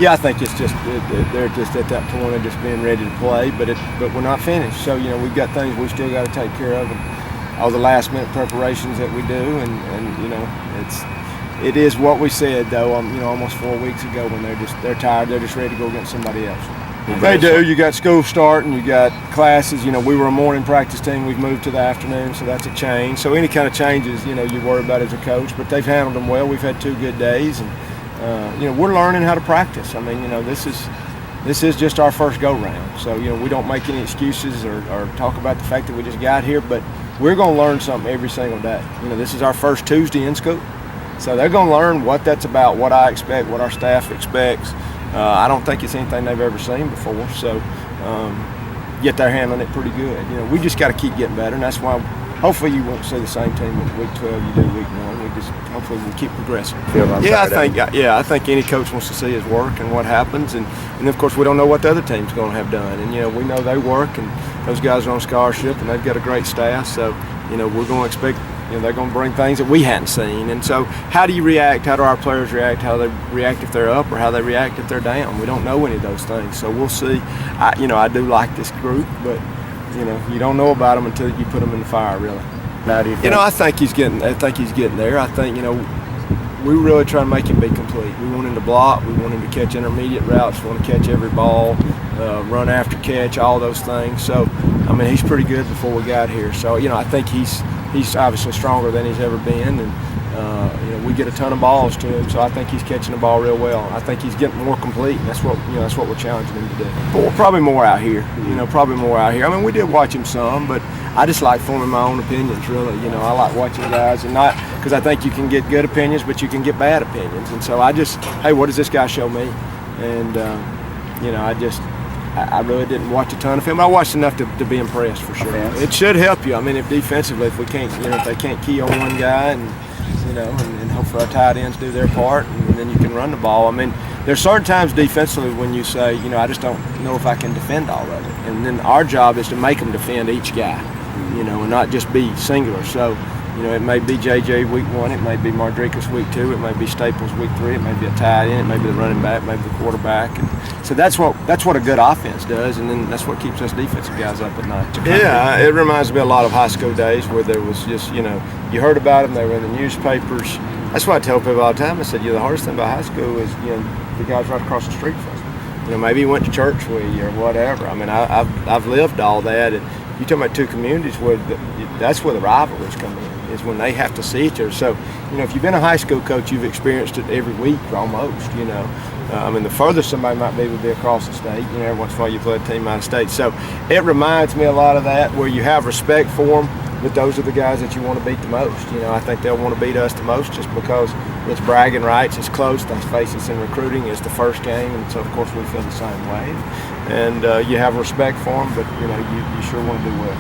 Yeah, I think it's just they're just at that point of just being ready to play, but we're not finished. So we've got things we still got to take care of, and all the last minute preparations that we do, and it is what we said though. Almost 4 weeks ago when they're tired, they're just ready to go against somebody else. They do. You got school starting, you got classes. We were a morning practice team. We've moved to the afternoon, so that's a change. So any kind of changes, you worry about as a coach, but they've handled them well. We've had 2 good days, and we're learning how to practice. This is just our first go round. So we don't make any excuses or talk about the fact that we just got here, but we're going to learn something every single day. This is our first Tuesday in school, so they're going to learn what that's about, what I expect, what our staff expects. I don't think it's anything they've ever seen before, so yet they're handling it pretty good. We just got to keep getting better, and that's why hopefully you won't see the same team in week 12 you do week 1. Hopefully we'll keep progressing. I think any coach wants to see his work and what happens, and of course we don't know what the other team's going to have done, and we know they work, and those guys are on scholarship, and they've got a great staff, so we're going to expect. They're going to bring things that we hadn't seen. And so how do you react? How do our players react? How do they react if they're up or how they react if they're down? We don't know any of those things. So we'll see. I do like this group, but, you don't know about them until you put them in the fire, really. How do you think? I think he's getting there. I think, we really try to make him be complete. We want him to block. We want him to catch intermediate routes. We want to catch every ball, run after catch, all those things. So, he's pretty good before we got here. So, I think he's obviously stronger than he's ever been, and we get a ton of balls to him, so I think he's catching the ball real well. I think he's getting more complete, and that's what we're challenging him to do. But probably more out here, we did watch him some, but I just like forming my own opinions, really. I like watching guys, and not because I think you can get good opinions, but you can get bad opinions, and so hey, what does this guy show me? And I really didn't watch a ton of film. I watched enough to be impressed for sure. It should help you. If defensively, if we can't, if they can't key on one guy, and hopefully our tight ends do their part, and then you can run the ball. There's certain times defensively when you say, I just don't know if I can defend all of it, and then our job is to make them defend each guy, and not just be singular. So. It may be JJ week 1, it may be Mardricus week 2, it may be Staples week 3, it may be a tight end, it may be the running back, maybe the quarterback. And so that's what a good offense does, and then that's what keeps us defensive guys up at night. Yeah, it reminds me a lot of high school days where there was just, you heard about them, they were in the newspapers. That's why I tell people all the time. I said, the hardest thing about high school is, the guys right across the street from us. Maybe you went to church with you or whatever. I've lived all that. And you talk about 2 communities where that's where the rivalries come in, is when they have to see each other. So, if you've been a high school coach, you've experienced it every week almost, the furthest somebody might be would be across the state. Every once in a while you play a team out of state. So it reminds me a lot of that, where you have respect for them, but those are the guys that you want to beat the most. I think they'll want to beat us the most just because it's bragging rights, it's close. Let's face it, in recruiting, it's the first game, and so of course we feel the same way. And you have respect for them, but you sure want to do well.